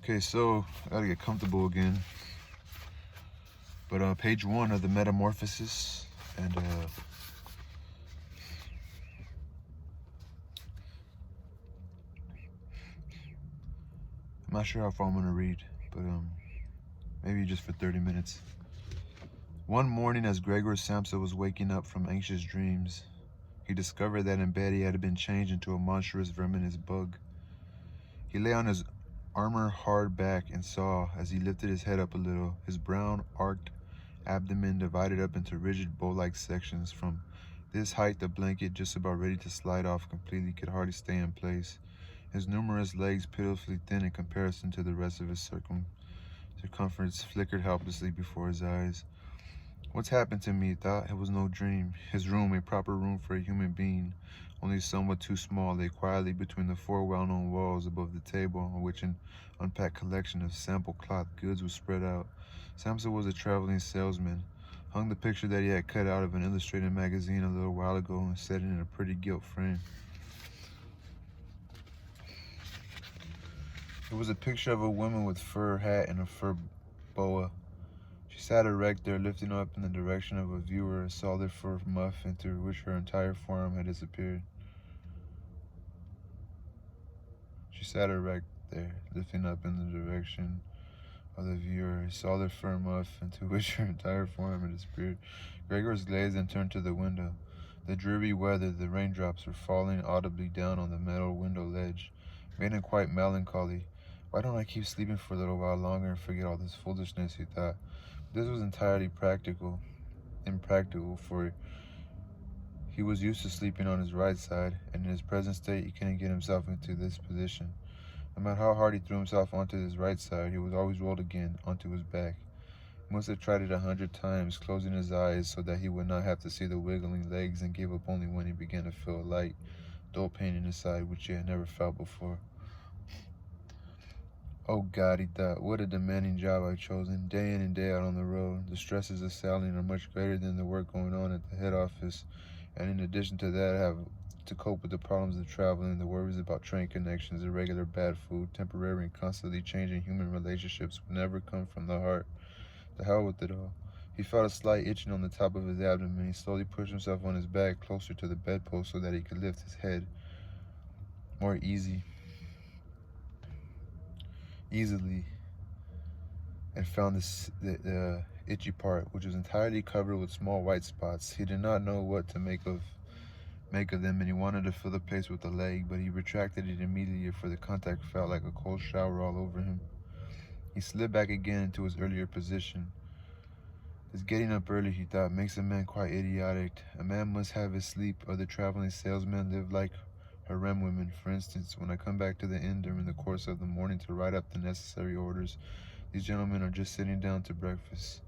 Okay, so I gotta get comfortable again. But page 1 of the Metamorphosis, and I'm not sure how far I'm gonna read, but maybe just for 30 minutes. One morning, as Gregor Samsa was waking up from anxious dreams, he discovered that in bed he had been changed into a monstrous verminous bug. He lay on his armor-hard back and saw, as he lifted his head up a little, his brown, arched abdomen divided up into rigid bow-like sections. From this height, the blanket, just about ready to slide off completely, could hardly stay in place. His numerous legs, pitifully thin in comparison to the rest of his circumference, flickered helplessly before his eyes. What's happened to me, he thought. It was no dream. His room, a proper room for a human being, only somewhat too small, lay quietly between the 4 well-known walls above the table on which an unpacked collection of sample cloth goods was spread out. Samsa was a traveling salesman. Hung the picture that he had cut out of an illustrated magazine a little while ago and set it in a pretty gilt frame. It was a picture of a woman with fur hat and a fur boa. She sat erect there, lifting up in the direction of a viewer a solid fur muff into which her entire form had disappeared. She sat erect there, lifting up in the direction of the viewer a solid fur muff into which her entire form had disappeared. Gregor's glazed and turned to the window. The dreary weather, the raindrops were falling audibly down on the metal window ledge, made him quite melancholy. Why don't I keep sleeping for a little while longer and forget all this foolishness, he thought. This was entirely impractical, for he was used to sleeping on his right side, and in his present state he couldn't get himself into this position. No matter how hard he threw himself onto his right side, he was always rolled again onto his back. He must have tried it 100 times, closing his eyes so that he would not have to see the wiggling legs, and gave up only when he began to feel a light, dull pain in his side, which he had never felt before. Oh God, he thought, what a demanding job I've chosen, day in and day out on the road. The stresses of sailing are much greater than the work going on at the head office, and in addition to that, I have to cope with the problems of traveling, the worries about train connections, irregular bad food, temporary and constantly changing human relationships would never come from the heart. To hell with it all. He felt a slight itching on the top of his abdomen. He slowly pushed himself on his back closer to the bedpost so that he could lift his head more easily, and found the itchy part, which was entirely covered with small white spots. He did not know what to make of them, and he wanted to fill the place with a leg, but he retracted it immediately, for the contact felt like a cold shower all over him. He slid back again into his earlier position. This getting up early, he thought, makes a man quite idiotic. A man must have his sleep. Other traveling salesmen live like harem women. For instance, when I come back to the inn during the course of the morning to write up the necessary orders, these gentlemen are just sitting down to breakfast.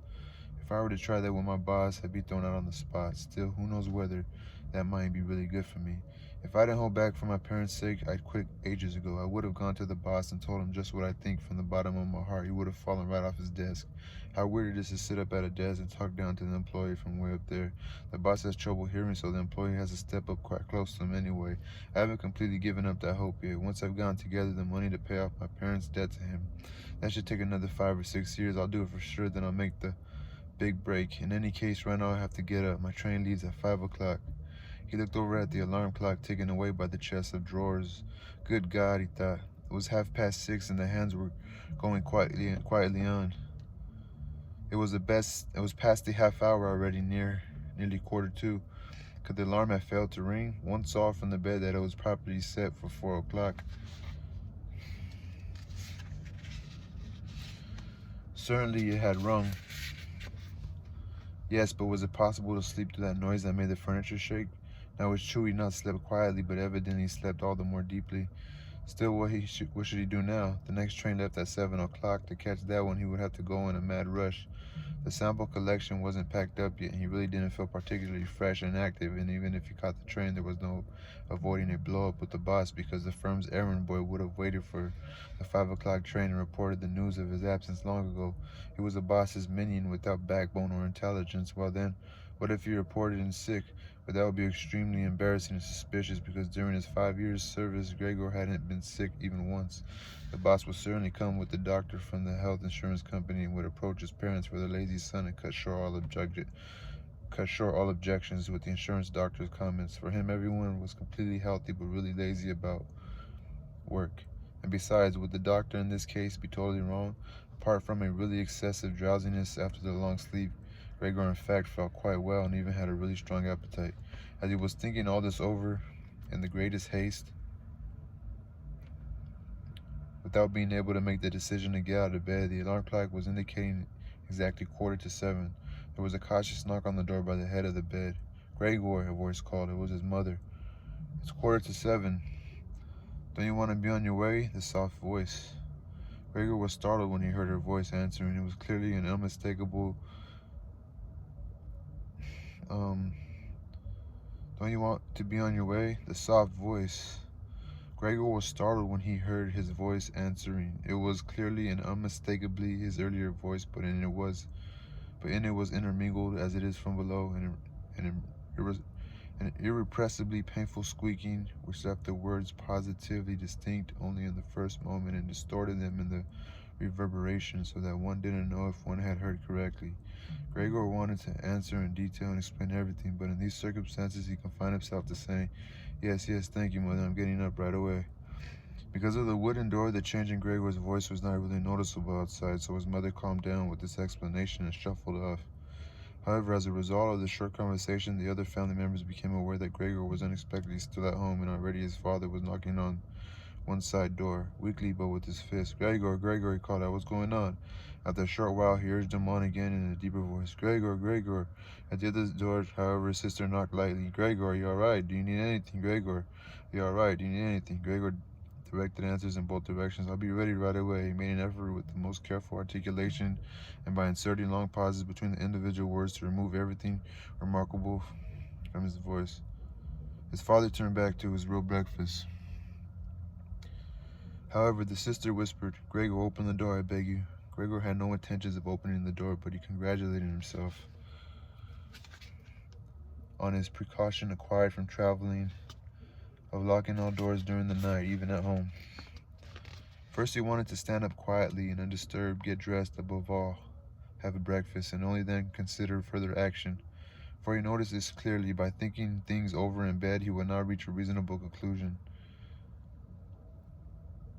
If I were to try that with my boss, I'd be thrown out on the spot. Still, who knows whether that might be really good for me. If I didn't hold back for my parents' sake, I'd quit ages ago. I would have gone to the boss and told him just what I think from the bottom of my heart. He would have fallen right off his desk. How weird it is to sit up at a desk and talk down to the employee from way up there. The boss has trouble hearing, so the employee has to step up quite close to him anyway. I haven't completely given up that hope yet. Once I've gotten together the money to pay off my parents' debt to him, that should take another 5 or 6 years. I'll do it for sure, then I'll make the big break. In any case, right now I have to get up. My train leaves at 5 o'clock. He looked over at the alarm clock ticking away by the chest of drawers. Good God, he thought. It was 6:30 and the hands were going quietly on. It was past the half hour already, nearly 1:45. Could the alarm have failed to ring? One saw from the bed that it was properly set for 4 o'clock. Certainly it had rung. Yes, but was it possible to sleep through that noise that made the furniture shake? Now it's true he not slept quietly, but evidently he slept all the more deeply. Still, what should he do now? The next train left at 7 o'clock. To catch that one, he would have to go in a mad rush. The sample collection wasn't packed up yet, and he really didn't feel particularly fresh and active, and even if he caught the train, there was no avoiding a blow-up with the boss, because the firm's errand boy would have waited for the 5 o'clock train and reported the news of his absence long ago. He was the boss's minion without backbone or intelligence. Well then, what if he reported in sick? But that would be extremely embarrassing and suspicious because during his 5 years service, Gregor hadn't been sick even once. The boss would certainly come with the doctor from the health insurance company and would approach his parents for their lazy son and cut short all objections with the insurance doctor's comments. For him, everyone was completely healthy but really lazy about work. And besides, would the doctor in this case be totally wrong? Apart from a really excessive drowsiness after the long sleep, Gregor in fact felt quite well and even had a really strong appetite. As he was thinking all this over in the greatest haste, without being able to make the decision to get out of bed, the alarm clock was indicating exactly 7:15. There was a cautious knock on the door by the head of the bed. "Gregor," a voice called. It was his mother. "It's 7:15. Don't you want to be on your way?" The soft voice. Gregor was startled when he heard her voice answering. It was clearly an unmistakable, don't you want to be on your way? The soft voice. Gregor was startled when he heard his voice answering. It was clearly and unmistakably his earlier voice, but in it was intermingled, as it is from below, an irrepressibly painful squeaking, which left the words positively distinct only in the first moment and distorted them in the reverberation so that one didn't know if one had heard correctly. Gregor wanted to answer in detail and explain everything, but in these circumstances he confined himself to saying, yes, thank you, Mother, I'm getting up right away." Because of the wooden door, the change in Gregor's voice was not really noticeable outside, so his mother calmed down with this explanation and shuffled off. However, as a result of the short conversation, the other family members became aware that Gregor was unexpectedly still at home, and already his father was knocking on one side door, weakly but with his fist. "Gregor, Gregor," he called out, "what's going on?" After a short while, he urged him on again in a deeper voice. "Gregor, Gregor." At the other door, however, his sister knocked lightly. "Gregor, are you all right? Do you need anything? Gregor, are you all right? Do you need anything?" Gregor directed answers in both directions. "I'll be ready right away." He made an effort with the most careful articulation and by inserting long pauses between the individual words to remove everything remarkable from his voice. His father turned back to his real breakfast. However, the sister whispered, "Gregor, open the door, I beg you." Gregor had no intentions of opening the door, but he congratulated himself on his precaution acquired from traveling, of locking all doors during the night, even at home. First, he wanted to stand up quietly and undisturbed, get dressed, above all, have a breakfast, and only then consider further action. For he noticed this clearly. By thinking things over in bed, he would not reach a reasonable conclusion.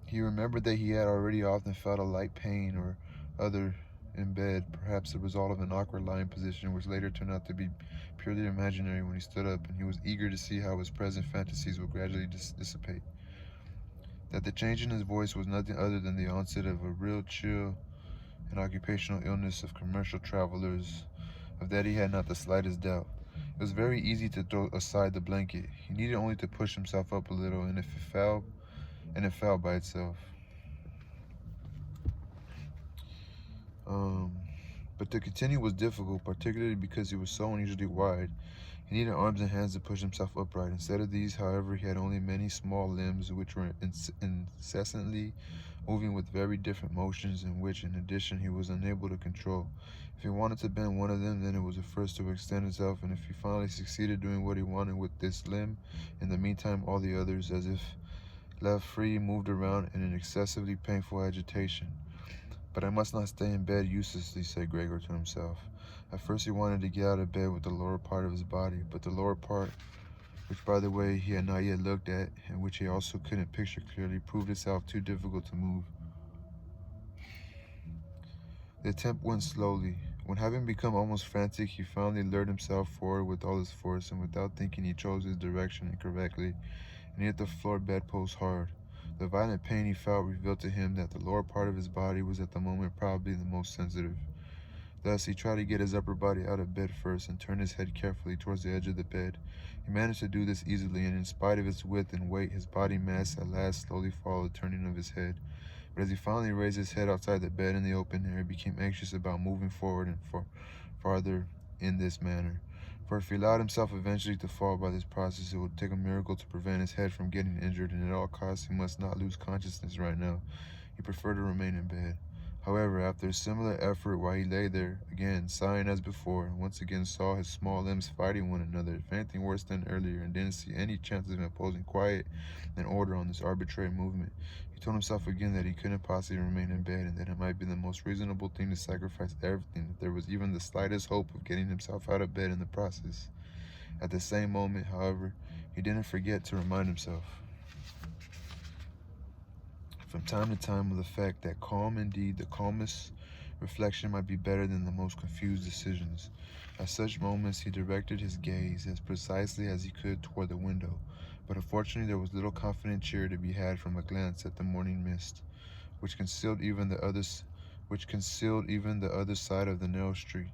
He remembered that he had already often felt a light pain or other in bed, perhaps the result of an awkward lying position, which later turned out to be purely imaginary when he stood up, and he was eager to see how his present fantasies would gradually dissipate. That the change in his voice was nothing other than the onset of a real chill and occupational illness of commercial travelers. Of that he had not the slightest doubt. It was very easy to throw aside the blanket. He needed only to push himself up a little, and it fell by itself. But to continue was difficult, particularly because he was so unusually wide. He needed arms and hands to push himself upright. Instead of these, however, he had only many small limbs which were incessantly moving with very different motions, and which, in addition, he was unable to control. If he wanted to bend one of them, then it was the first to extend itself, and if he finally succeeded doing what he wanted with this limb, in the meantime all the others, as if left free, moved around in an excessively painful agitation. "But I must not stay in bed uselessly," said Gregor to himself. At first he wanted to get out of bed with the lower part of his body, but the lower part, which by the way he had not yet looked at, and which he also couldn't picture clearly, proved itself too difficult to move. The attempt went slowly. When, having become almost frantic, he finally lured himself forward with all his force, and without thinking he chose his direction incorrectly, and hit the floor bedpost hard. The violent pain he felt revealed to him that the lower part of his body was at the moment probably the most sensitive. Thus, he tried to get his upper body out of bed first and turned his head carefully towards the edge of the bed. He managed to do this easily, and in spite of its width and weight, his body mass at last slowly followed the turning of his head. But as he finally raised his head outside the bed in the open air, he became anxious about moving forward and farther in this manner. For if he allowed himself eventually to fall by this process, it would take a miracle to prevent his head from getting injured, and at all costs he must not lose consciousness right now. He preferred to remain in bed. However, after a similar effort while he lay there, again, sighing as before, and once again saw his small limbs fighting one another, if anything worse than earlier, and didn't see any chances of imposing quiet and order on this arbitrary movement, he told himself again that he couldn't possibly remain in bed, and that it might be the most reasonable thing to sacrifice everything if there was even the slightest hope of getting himself out of bed in the process. At the same moment, however, he didn't forget to remind himself from time to time of the fact that calm, indeed the calmest reflection, might be better than the most confused decisions. At such moments he directed his gaze as precisely as he could toward the window, but unfortunately there was little confident cheer to be had from a glance at the morning mist, which concealed even the other side of the narrow street.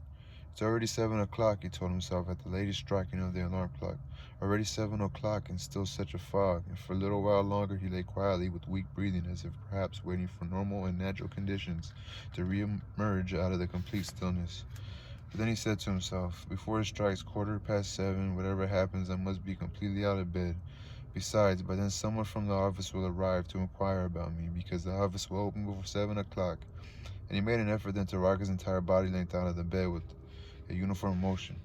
It's already 7 o'clock, he told himself at the latest striking of the alarm clock. Already 7 o'clock, and still such a fog, and for a little while longer he lay quietly with weak breathing, as if perhaps waiting for normal and natural conditions to re-emerge out of the complete stillness. But then he said to himself, before it strikes 7:15, whatever happens, I must be completely out of bed. Besides, by then someone from the office will arrive to inquire about me, because the office will open before 7 o'clock. And he made an effort then to rock his entire body length out of the bed with a uniform motion.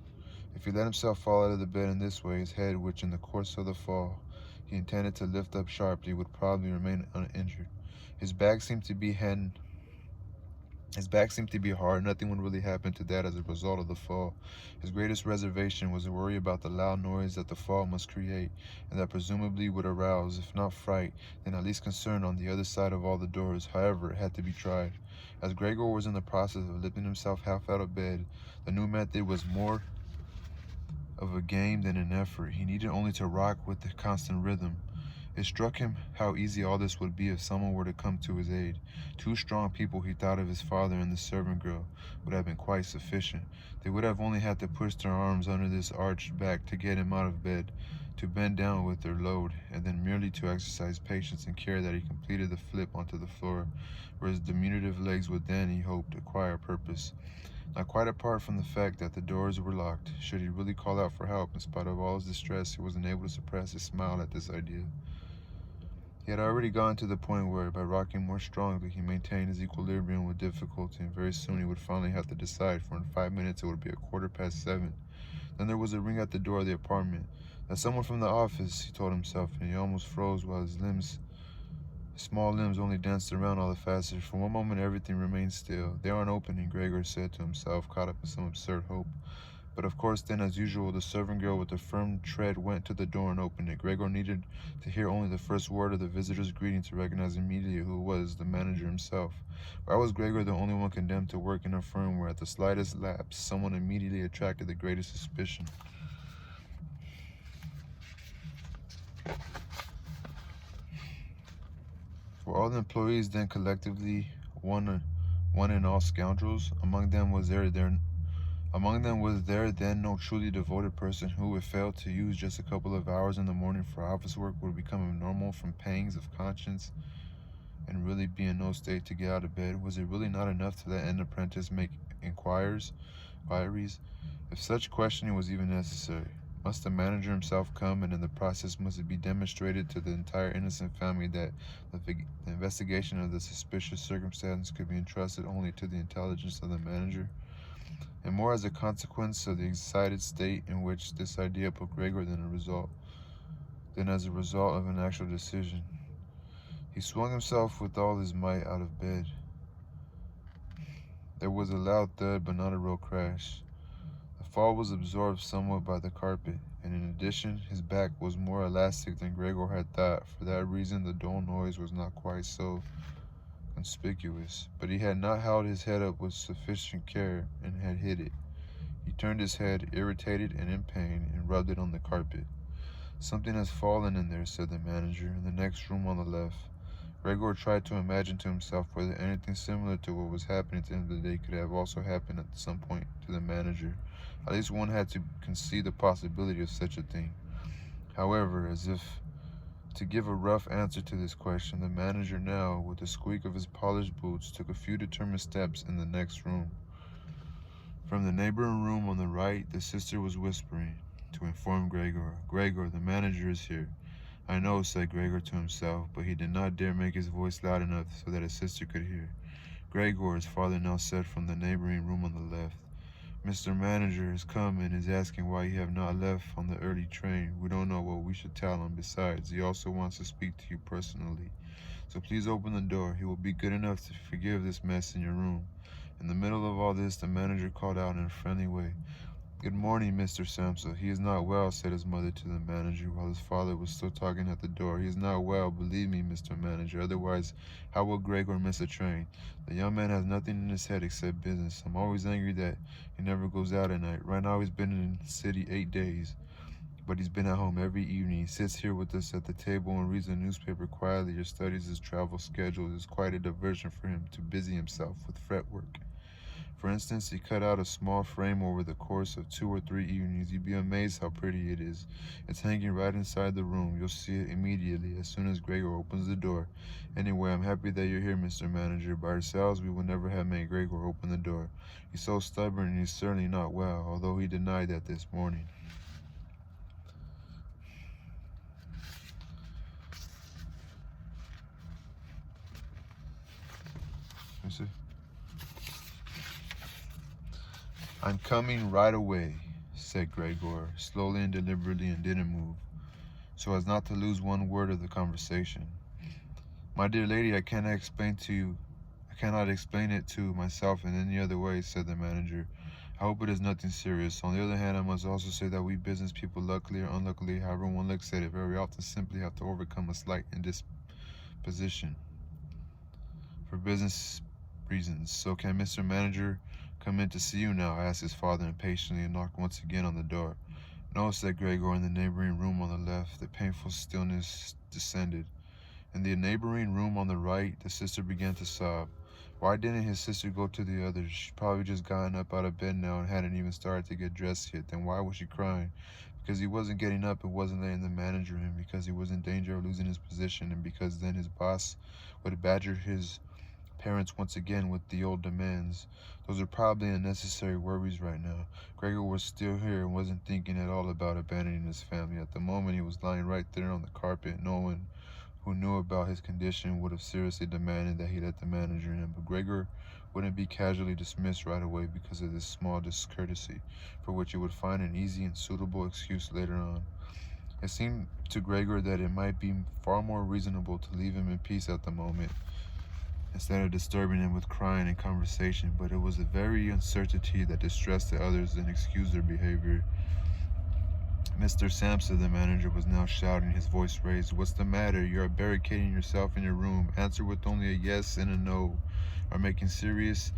If he let himself fall out of the bed in this way, his head, which in the course of the fall he intended to lift up sharply, would probably remain uninjured. His back seemed to be hard. Nothing would really happen to that as a result of the fall. His greatest reservation was a worry about the loud noise that the fall must create, and that presumably would arouse, if not fright, then at least concern on the other side of all the doors. However, it had to be tried. As Gregor was in the process of lifting himself half out of bed, the new method was more of a game than an effort. He needed only to rock with the constant rhythm. It struck him how easy all this would be if someone were to come to his aid. Two strong people, he thought of his father and the servant girl, would have been quite sufficient. They would have only had to push their arms under this arched back to get him out of bed, to bend down with their load, and then merely to exercise patience and care that he completed the flip onto the floor, where his diminutive legs would then, he hoped, acquire purpose. Now, quite apart from the fact that the doors were locked, should he really call out for help, in spite of all his distress, he was unable to suppress a smile at this idea. He had already gotten to the point where, by rocking more strongly, he maintained his equilibrium with difficulty, and very soon he would finally have to decide, for in 5 minutes it would be 7:15. Then there was a ring at the door of the apartment. That's someone from the office, he told himself, and he almost froze while his small limbs only danced around all the faster. For one moment everything remained still. They aren't opening, Gregor said to himself, caught up in some absurd hope. But of course then, as usual, the servant girl with a firm tread went to the door and opened it. Gregor needed to hear only the first word of the visitor's greeting to recognize immediately who it was, the manager himself. Why was Gregor the only one condemned to work in a firm where at the slightest lapse someone immediately attracted the greatest suspicion? Were all the employees then collectively one and all scoundrels? Among them was there then no truly devoted person who, if failed to use just a couple of hours in the morning for office work, would become normal from pangs of conscience and really be in no state to get out of bed? Was it really not enough to let an apprentice make inquiries? If such questioning was even necessary, must the manager himself come, and in the process must it be demonstrated to the entire innocent family that the investigation of the suspicious circumstance could be entrusted only to the intelligence of the manager? And more as a consequence of the excited state in which this idea put Gregor than as a result of an actual decision. He swung himself with all his might out of bed. There was a loud thud, but not a real crash. The fall was absorbed somewhat by the carpet, and in addition, his back was more elastic than Gregor had thought. For that reason, the dull noise was not quite so conspicuous. But he had not held his head up with sufficient care, and had hit it. He turned his head, irritated and in pain, and rubbed it on the carpet. Something has fallen in there, said the manager, in the next room on the left. Gregor tried to imagine to himself whether anything similar to what was happening to him today could have also happened at some point to the manager. At least one had to concede the possibility of such a thing. However, as if to give a rough answer to this question, the manager now, with the squeak of his polished boots, took a few determined steps in the next room. From the neighboring room on the right, the sister was whispering to inform Gregor. Gregor, the manager is here. I know, said Gregor to himself, but he did not dare make his voice loud enough so that his sister could hear. Gregor, his father now said from the neighboring room on the left. Mr. Manager has come and is asking why you have not left on the early train. We don't know what we should tell him. Besides, he also wants to speak to you personally. So please open the door. He will be good enough to forgive this mess in your room. In the middle of all this, the manager called out in a friendly way, "Good morning, Mr. Samsa. He is not well," said his mother to the manager while his father was still talking at the door. "He is not well, believe me, Mr. Manager. Otherwise, how will Gregor miss a train? The young man has nothing in his head except business. I'm always angry that he never goes out at night. Right now, he's been in the city 8 days. But he's been at home every evening. He sits here with us at the table and reads the newspaper quietly or studies his travel schedule. It is quite a diversion for him to busy himself with fretwork. For instance, he cut out a small frame over the course of 2 or 3 evenings. You'd be amazed how pretty it is. It's hanging right inside the room. You'll see it immediately as soon as Gregor opens the door. Anyway, I'm happy that you're here, Mr. Manager. By ourselves, we would never have made Gregor open the door. He's so stubborn and he's certainly not well, although he denied that this morning." You see? "I'm coming right away," said Gregor, slowly and deliberately, and didn't move, so as not to lose one word of the conversation. "My dear lady, I cannot explain it to myself in any other way," said the manager. "I hope it is nothing serious. On the other hand, I must also say that we business people, luckily or unluckily, however one looks at it, very often simply have to overcome a slight indisposition for business reasons. So can Mr. Manager come in to see you now?" asked his father impatiently and knocked once again on the door. "No," said Gregor in the neighboring room on the left. The painful stillness descended. In the neighboring room on the right, the sister began to sob. Why didn't his sister go to the others? She'd probably just gotten up out of bed now and hadn't even started to get dressed yet. Then why was she crying? Because he wasn't getting up and wasn't letting the manager in, because he was in danger of losing his position, and because then his boss would badger his parents once again with the old demands. Those are probably unnecessary worries right now. Gregor was still here and wasn't thinking at all about abandoning his family. At the moment, he was lying right there on the carpet. No one who knew about his condition would have seriously demanded that he let the manager in, but Gregor wouldn't be casually dismissed right away because of this small discourtesy, for which he would find an easy and suitable excuse later on. It seemed to Gregor that it might be far more reasonable to leave him in peace at the moment, instead of disturbing him with crying and conversation, but it was the very uncertainty that distressed the others and excused their behavior. "Mr. Samsa," the manager was now shouting, his voice raised, "what's the matter? You are barricading yourself in your room. Answer with only a yes and a no. Are making serious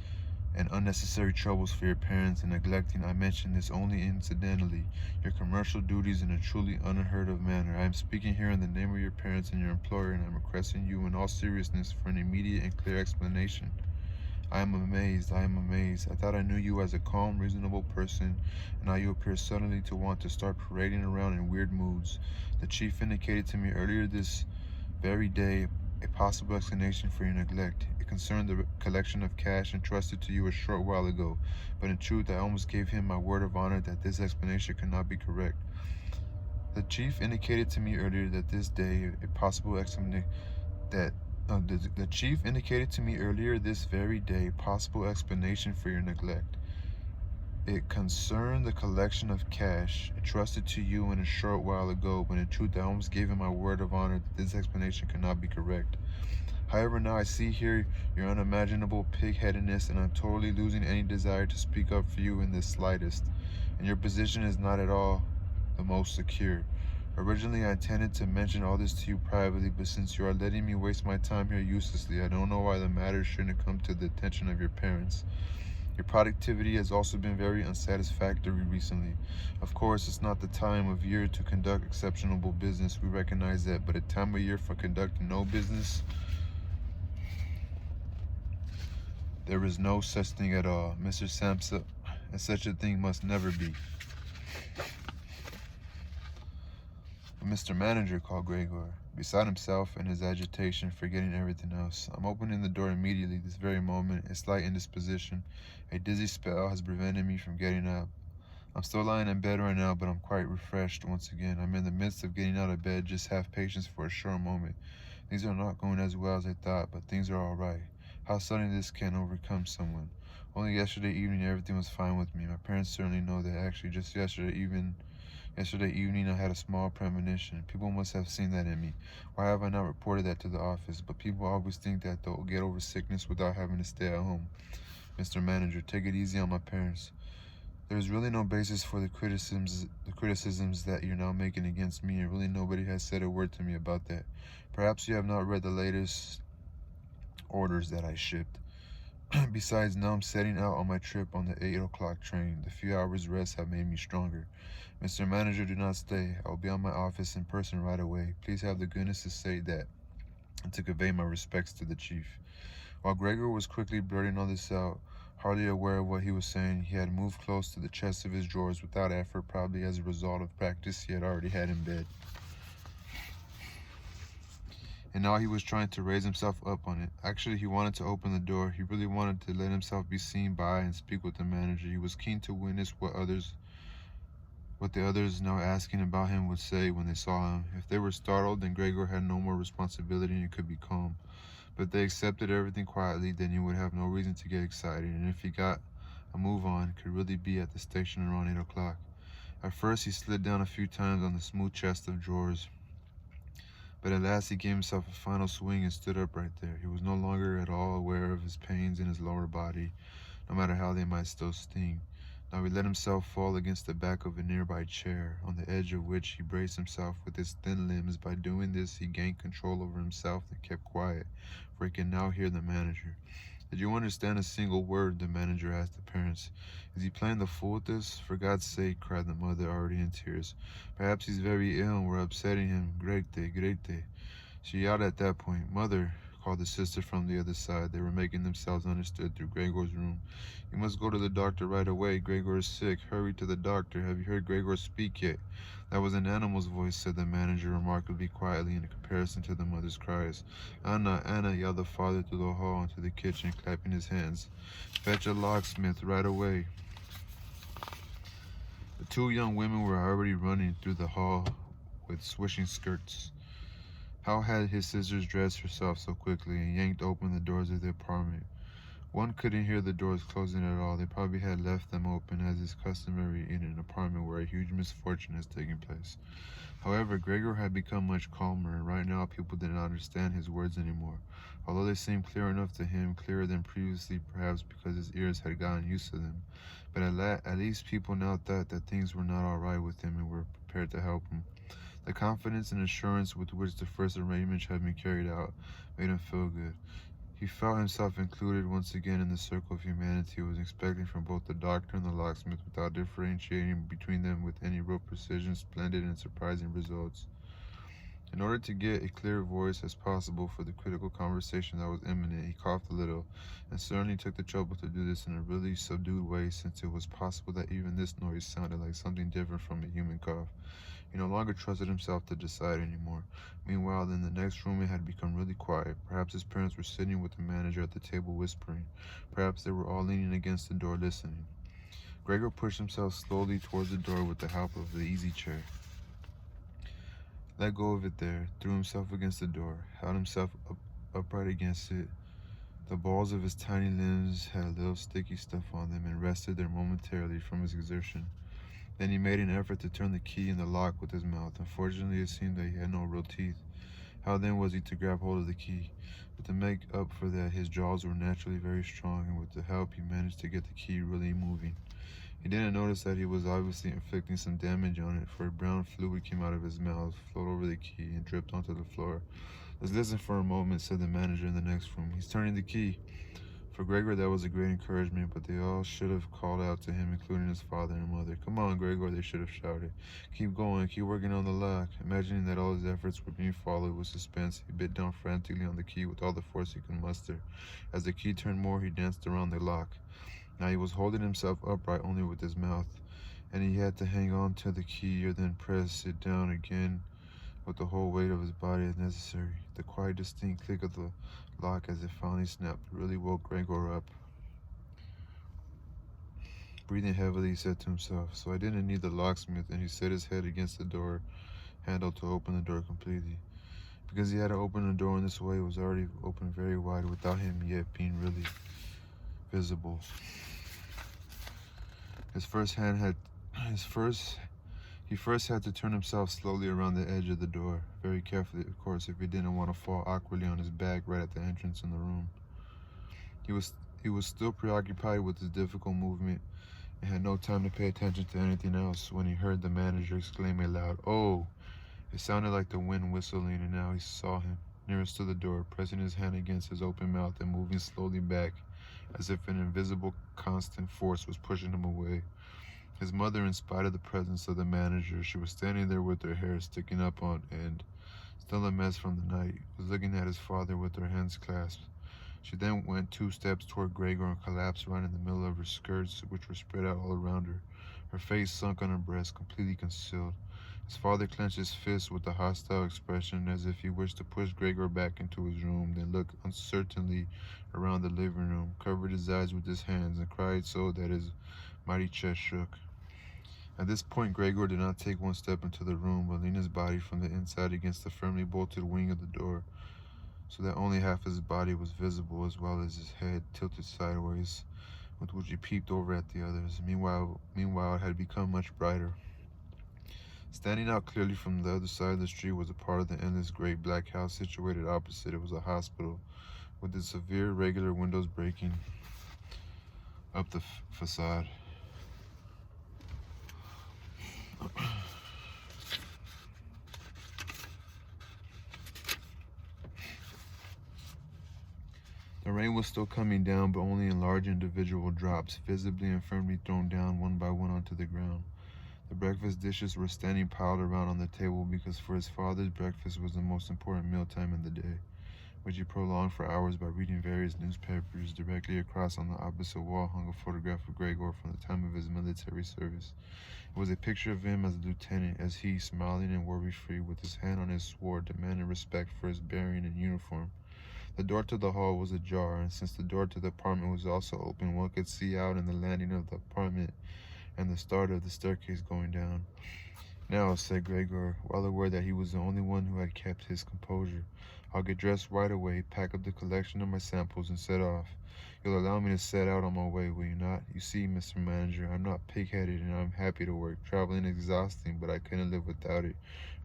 and unnecessary troubles for your parents and neglecting, I mention this only incidentally, your commercial duties in a truly unheard of manner. I am speaking here in the name of your parents and your employer, and I am requesting you in all seriousness for an immediate and clear explanation. I am amazed. I thought I knew you as a calm, reasonable person, and now you appear suddenly to want to start parading around in weird moods. The chief indicated to me earlier this very day a possible explanation for your neglect. It concerned the collection of cash entrusted to you a short while ago, but in truth I almost gave him my word of honor that this explanation could not be correct. The chief indicated to me earlier that this day a possible explanation that the chief indicated to me earlier this very day possible explanation for your neglect. It concerned the collection of cash entrusted to you in a short while ago, but in truth I almost gave him my word of honor that this explanation cannot be correct. However, now I see here your unimaginable pig-headedness, and I'm totally losing any desire to speak up for you in the slightest, and your position is not at all the most secure. Originally, I intended to mention all this to you privately, but since you are letting me waste my time here uselessly, I don't know why the matter shouldn't come to the attention of your parents. Your productivity has also been very unsatisfactory recently. Of course, it's not the time of year to conduct exceptional business, we recognize that, but a time of year for conducting no business, there is no such thing at all, Mr. Samsa, and such a thing must never be." "But Mr. Manager," called Gregor, beside himself in his agitation, forgetting everything else, "I'm opening the door immediately, this very moment. A slight indisposition, a dizzy spell has prevented me from getting up. I'm still lying in bed right now, but I'm quite refreshed once again. I'm in the midst of getting out of bed. Just have patience for a short moment. Things are not going as well as I thought, but things are all right. How suddenly this can overcome someone. Only yesterday evening everything was fine with me. My parents certainly know that. Actually, just yesterday evening I had a small premonition. People must have seen that in me. Why have I not reported that to the office? But people always think that they'll get over sickness without having to stay at home. Mr. Manager, take it easy on my parents. There's really no basis for the criticisms that you're now making against me, and really nobody has said a word to me about that. Perhaps you have not read the latest orders that I shipped. Besides, now I'm setting out on my trip on the 8 o'clock train. The few hours rest have made me stronger. Mr. Manager, do not stay. I will be on my office in person right away. Please have the goodness to say that and to convey my respects to the chief. While Gregor was quickly blurting all this out, hardly aware of what he was saying, he had moved close to the chest of his drawers without effort, probably as a result of practice he had already had in bed. And now he was trying to raise himself up on it. Actually, he wanted to open the door. He really wanted to let himself be seen by and speak with the manager. He was keen to witness what the others now asking about him would say when they saw him. If they were startled, then Gregor had no more responsibility and could be calm. But if they accepted everything quietly, then he would have no reason to get excited, and if he got a move on, could really be at the station around 8 o'clock. At first, he slid down a few times on the smooth chest of drawers, but at last he gave himself a final swing and stood up right there. He was no longer at all aware of his pains in his lower body, no matter how they might still sting. Now he let himself fall against the back of a nearby chair, on the edge of which he braced himself with his thin limbs. By doing this, he gained control over himself and kept quiet, for he could now hear the manager. Did you understand a single word? The manager asked the parents. Is he playing the fool with this? For God's sake, cried the mother, already in tears. Perhaps he's very ill and we're upsetting him. Grete, grete. She yelled at that point. Mother, called the sister from the other side. They were making themselves understood through Gregor's room. You must go to the doctor right away. Gregor is sick. Hurry to the doctor. Have you heard Gregor speak yet? That was an animal's voice, said the manager remarkably quietly in comparison to the mother's cries. Anna, Anna, yelled the father through the hall into the kitchen, clapping his hands. Fetch a locksmith right away. The two young women were already running through the hall with swishing skirts. How had his sisters dressed herself so quickly and yanked open the doors of the apartment? One couldn't hear the doors closing at all. They probably had left them open, as is customary in an apartment where a huge misfortune has taken place. However, Gregor had become much calmer, and right now people did not understand his words anymore. Although they seemed clear enough to him, clearer than previously, perhaps because his ears had gotten used to them. But at least people now thought that things were not all right with him and were prepared to help him. The confidence and assurance with which the first arrangements had been carried out made him feel good. He felt himself included once again in the circle of humanity he was expecting from both the doctor and the locksmith, without differentiating between them with any real precision, splendid and surprising results. In order to get a clear voice as possible for the critical conversation that was imminent, he coughed a little, and certainly took the trouble to do this in a really subdued way, since it was possible that even this noise sounded like something different from a human cough. He no longer trusted himself to decide anymore. Meanwhile, in the next room it had become really quiet. Perhaps his parents were sitting with the manager at the table whispering. Perhaps they were all leaning against the door listening. Gregor pushed himself slowly towards the door with the help of the easy chair. Let go of it there, threw himself against the door, held himself upright against it. The balls of his tiny limbs had a little sticky stuff on them and rested there momentarily from his exertion. Then he made an effort to turn the key in the lock with his mouth. Unfortunately, it seemed that he had no real teeth. How then was he to grab hold of the key? But to make up for that, his jaws were naturally very strong, and with the help he managed to get the key really moving. He didn't notice that he was obviously inflicting some damage on it, for a brown fluid came out of his mouth, flowed over the key, and dripped onto the floor. Let's listen for a moment, said the manager in the next room. He's turning the key. For Gregor, that was a great encouragement, but they all should have called out to him, including his father and mother. Come on, Gregor, they should have shouted. Keep going, keep working on the lock. Imagining that all his efforts were being followed with suspense, he bit down frantically on the key with all the force he could muster. As the key turned more, he danced around the lock. Now he was holding himself upright only with his mouth, and he had to hang on to the key or then press it down again with the whole weight of his body as necessary. The quiet, distinct click of the lock as it finally snapped really woke Gregor up. Breathing heavily, he said to himself, so I didn't need the locksmith, and he set his head against the door handle to open the door completely. Because he had to open the door in this way, it was already open very wide without him yet being really visible. He first had to turn himself slowly around the edge of the door, very carefully, of course, if he didn't want to fall awkwardly on his back right at the entrance in the room. He was still preoccupied with his difficult movement and had no time to pay attention to anything else when he heard the manager exclaim aloud, "Oh!" It sounded like the wind whistling, and now he saw him, nearest to the door, pressing his hand against his open mouth and moving slowly back, as if an invisible constant force was pushing him away. His mother, in spite of the presence of the manager, she was standing there with her hair sticking up on end, still a mess from the night, was looking at his father with her hands clasped. She then went 2 steps toward Gregor and collapsed right in the middle of her skirts, which were spread out all around her, her face sunk on her breast, completely concealed. His father clenched his fist with a hostile expression, as if he wished to push Gregor back into his room, then looked uncertainly around the living room, covered his eyes with his hands, and cried so that his mighty chest shook. At this point, Gregor did not take 1 step into the room, but leaned his body from the inside against the firmly bolted wing of the door, so that only half his body was visible, as well as his head tilted sideways, with which he peeped over at the others. Meanwhile, it had become much brighter. Standing out clearly from the other side of the street was a part of the endless gray black house situated opposite. It was a hospital, with its severe, regular windows breaking up the facade. The rain was still coming down, but only in large individual drops, visibly and firmly thrown down one by one onto the ground. The breakfast dishes were standing piled around on the table because for his father's breakfast was the most important mealtime in the day, which he prolonged for hours by reading various newspapers. Directly across on the opposite wall hung a photograph of Gregor from the time of his military service. It was a picture of him as a lieutenant, as he, smiling and worry-free, with his hand on his sword, demanded respect for his bearing and uniform. The door to the hall was ajar, and since the door to the apartment was also open, one could see out in the landing of the apartment and the start of the staircase going down. "Now," said Gregor, well aware that he was the only one who had kept his composure, "I'll get dressed right away, pack up the collection of my samples, and set off. You'll allow me to set out on my way, will you not? You see, Mr. Manager, I'm not pig-headed, and I'm happy to work. Traveling is exhausting, but I couldn't live without it.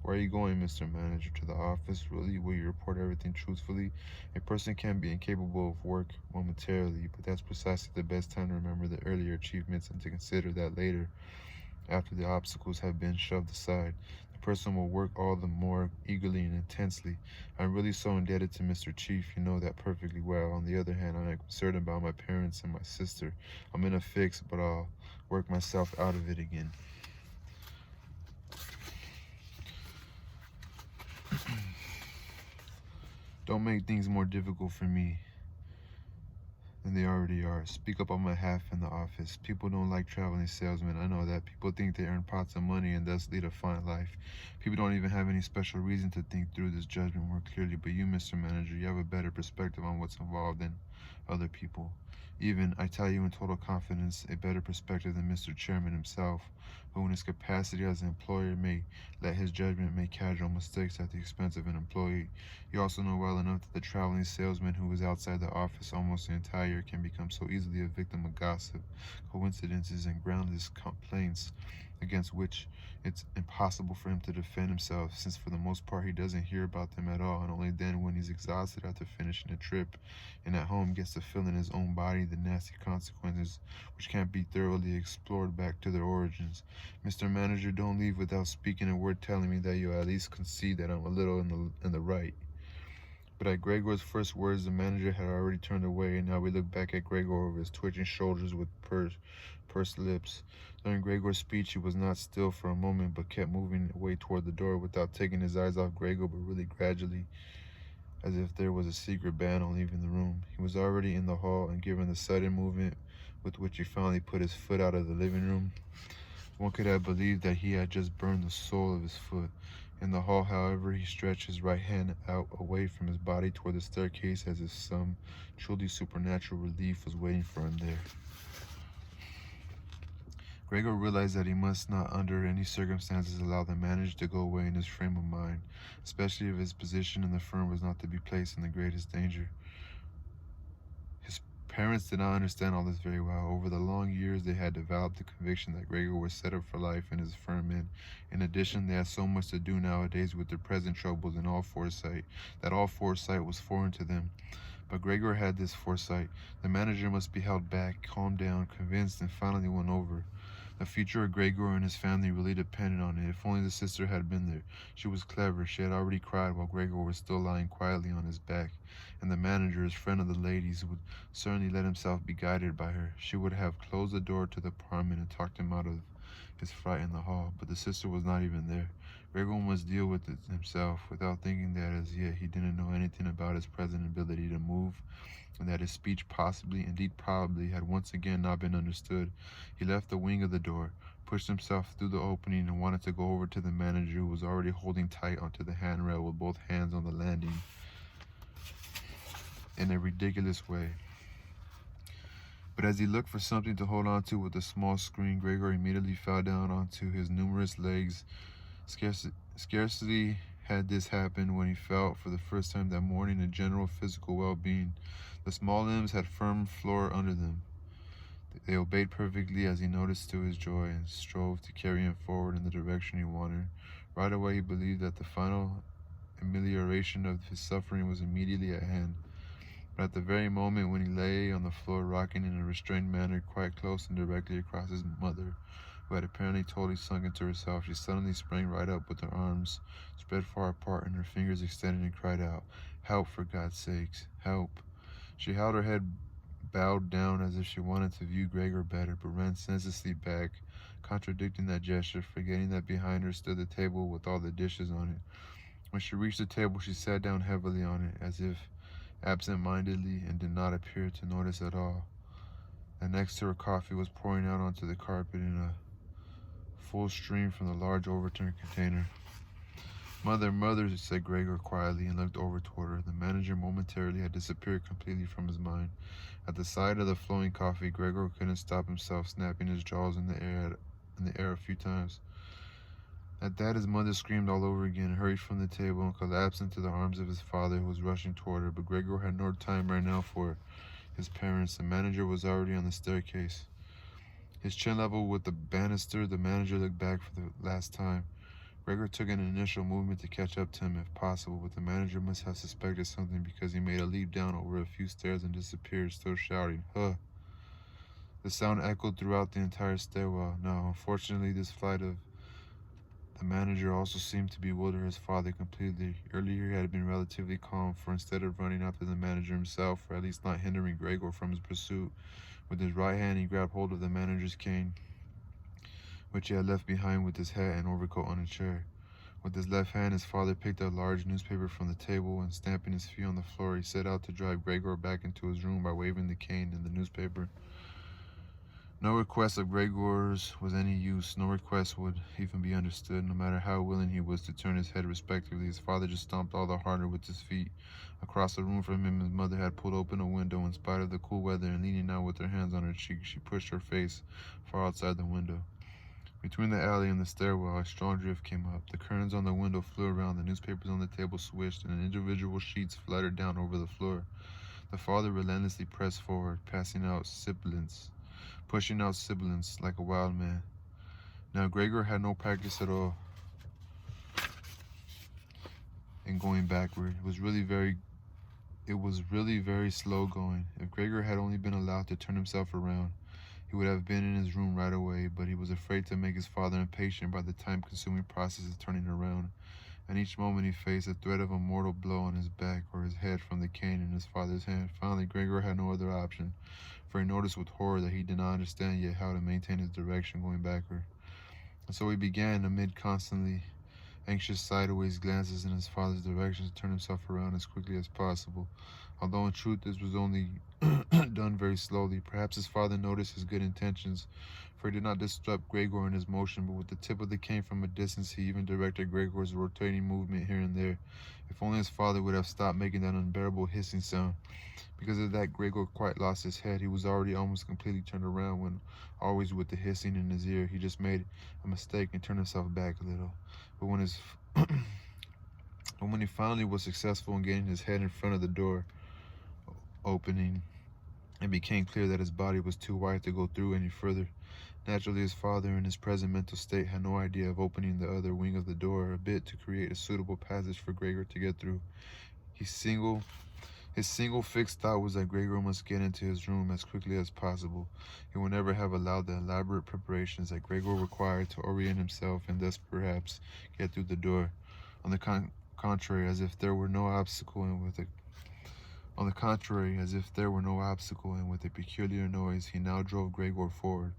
Where are you going, Mr. Manager? To the office? Really? Will you report everything truthfully? A person can be incapable of work momentarily, but that's precisely the best time to remember the earlier achievements and to consider that later, after the obstacles have been shoved aside, the person will work all the more eagerly and intensely. I'm really so indebted to Mr. Chief, you know that perfectly well. On the other hand, I am concerned about my parents and my sister. I'm in a fix, but I'll work myself out of it again." "Don't make things more difficult for me than they already are. Speak up on my behalf in the office. People don't like traveling salesmen. I know that. People think they earn pots of money and thus lead a fine life. People don't even have any special reason to think through this judgment more clearly. But you, Mr. Manager, you have a better perspective on what's involved than other people. Even, I tell you in total confidence, a better perspective than Mr. Chairman himself, who in his capacity as an employer may let his judgment make casual mistakes at the expense of an employee. You also know well enough that the traveling salesman who is outside the office almost the entire year can become so easily a victim of gossip, coincidences, and groundless complaints against which it's impossible for him to defend himself, since for the most part he doesn't hear about them at all, and only then, when he's exhausted after finishing a trip and at home, gets to feel in his own body the nasty consequences which can't be thoroughly explored back to their origins. Mr. Manager, don't leave without speaking a word telling me that you at least concede that I'm a little in the right." But at Gregor's first words, the manager had already turned away, and now we look back at Gregor over his twitching shoulders with pursed lips. During Gregor's speech, he was not still for a moment, but kept moving away toward the door without taking his eyes off Gregor, but really gradually, as if there was a secret ban on leaving the room. He was already in the hall, and given the sudden movement with which he finally put his foot out of the living room, one could have believed that he had just burned the sole of his foot. In the hall, however, he stretched his right hand out away from his body toward the staircase, as if some truly supernatural relief was waiting for him there. Gregor realized that he must not under any circumstances allow the manager to go away in his frame of mind, especially if his position in the firm was not to be placed in the greatest danger. His parents did not understand all this very well. Over the long years, they had developed the conviction that Gregor was set up for life in his firm, and in addition, they had so much to do nowadays with their present troubles and all foresight, that all foresight was foreign to them. But Gregor had this foresight. The manager must be held back, calmed down, convinced, and finally won over. The future of Gregor and his family really depended on it. If only the sister had been there. She was clever. She had already cried while Gregor was still lying quietly on his back. And the manager, his friend of the ladies, would certainly let himself be guided by her. She would have closed the door to the apartment and talked him out of his fright in the hall. But the sister was not even there. Gregor must deal with it himself, without thinking that as yet he didn't know anything about his present ability to move, and that his speech possibly, indeed probably, had once again not been understood. He left the wing of the door, pushed himself through the opening, and wanted to go over to the manager, who was already holding tight onto the handrail with both hands on the landing in a ridiculous way. But as he looked for something to hold on to with a small screen, Gregor immediately fell down onto his numerous legs. Scarcely had this happened when he felt for the first time that morning a general physical well-being. The small limbs had firm floor under them. They obeyed perfectly as he noticed to his joy and strove to carry him forward in the direction he wanted. Right away he believed that the final amelioration of his suffering was immediately at hand. But at the very moment when he lay on the floor rocking in a restrained manner quite close and directly across his mother, who had apparently totally sunk into herself, she suddenly sprang right up with her arms spread far apart and her fingers extended and cried out, "Help, for God's sakes, help." She held her head bowed down as if she wanted to view Gregor better, but ran senselessly back, contradicting that gesture, forgetting that behind her stood the table with all the dishes on it. When she reached the table, she sat down heavily on it, as if absent-mindedly, and did not appear to notice at all that next to her coffee was pouring out onto the carpet in a full stream from the large overturned container. "Mother, mother," said Gregor quietly, and looked over toward her. The manager momentarily had disappeared completely from his mind. At the sight of the flowing coffee, Gregor couldn't stop himself, snapping his jaws in the air a few times. At that, his mother screamed all over again, hurried from the table, and collapsed into the arms of his father, who was rushing toward her. But Gregor had no time right now for his parents. The manager was already on the staircase. His chin level with the banister, the manager looked back for the last time. Gregor took an initial movement to catch up to him if possible, but the manager must have suspected something, because he made a leap down over a few stairs and disappeared, still shouting, "Huh!" The sound echoed throughout the entire stairwell. Now, unfortunately, this flight of the manager also seemed to bewilder his father completely. Earlier he had been relatively calm, for instead of running after the manager himself, or at least not hindering Gregor from his pursuit, with his right hand he grabbed hold of the manager's cane, which he had left behind with his hat and overcoat on a chair. With his left hand, his father picked a large newspaper from the table, and stamping his feet on the floor, he set out to drive Gregor back into his room by waving the cane and the newspaper. No request of Gregor's was any use. No request would even be understood, no matter how willing he was to turn his head respectively. His father just stomped all the harder with his feet. Across the room from him, his mother had pulled open a window in spite of the cool weather, and leaning out with her hands on her cheeks, she pushed her face far outside the window. Between the alley and the stairwell, a strong drift came up. The curtains on the window flew around, the newspapers on the table swished, and individual sheets fluttered down over the floor. The father relentlessly pressed forward, pushing out sibilants like a wild man. Now Gregor had no practice at all in going backward. It was really very slow going. If Gregor had only been allowed to turn himself around, he would have been in his room right away, but he was afraid to make his father impatient by the time-consuming process of turning around, and each moment he faced the threat of a mortal blow on his back or his head from the cane in his father's hand. Finally, Gregor had no other option, for he noticed with horror that he did not understand yet how to maintain his direction going backward. And so he began, amid constantly anxious sideways glances in his father's direction, to turn himself around as quickly as possible. Although in truth this was only done very slowly. Perhaps his father noticed his good intentions, for he did not disrupt Gregor in his motion, but with the tip of the cane from a distance, he even directed Gregor's rotating movement here and there. If only his father would have stopped making that unbearable hissing sound. Because of that, Gregor quite lost his head. He was already almost completely turned around when, always with the hissing in his ear, he just made a mistake and turned himself back a little. But when he finally was successful in getting his head in front of the door opening, it became clear that his body was too wide to go through any further. Naturally, his father, in his present mental state, had no idea of opening the other wing of the door a bit to create a suitable passage for Gregor to get through. His single fixed thought was that Gregor must get into his room as quickly as possible. He would never have allowed the elaborate preparations that Gregor required to orient himself and thus perhaps get through the door. On the contrary, as if there were no obstacle, and with a peculiar noise, he now drove Gregor forward.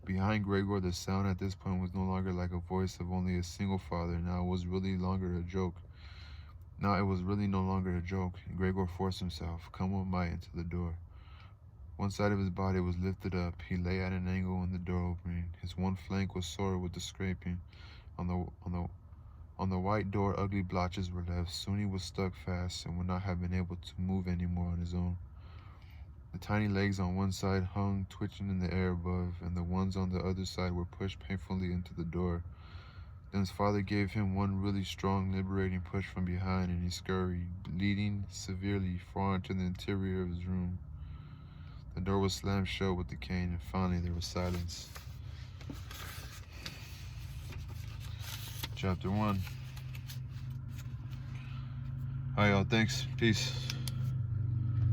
Behind Gregor, the sound at this point was no longer like a voice of only a single father. Now it was really no longer a joke. Gregor forced himself, come what might, into the door. One side of his body was lifted up. He lay at an angle in the door opening. His one flank was sore with the scraping. On the white door, ugly blotches were left. Soon he was stuck fast and would not have been able to move anymore on his own. The tiny legs on one side hung, twitching in the air above, and the ones on the other side were pushed painfully into the door. Then his father gave him one really strong, liberating push from behind, and he scurried, bleeding severely, far into the interior of his room. The door was slammed shut with the cane, and finally there was silence. Chapter 1. Alright, y'all. Thanks. Peace.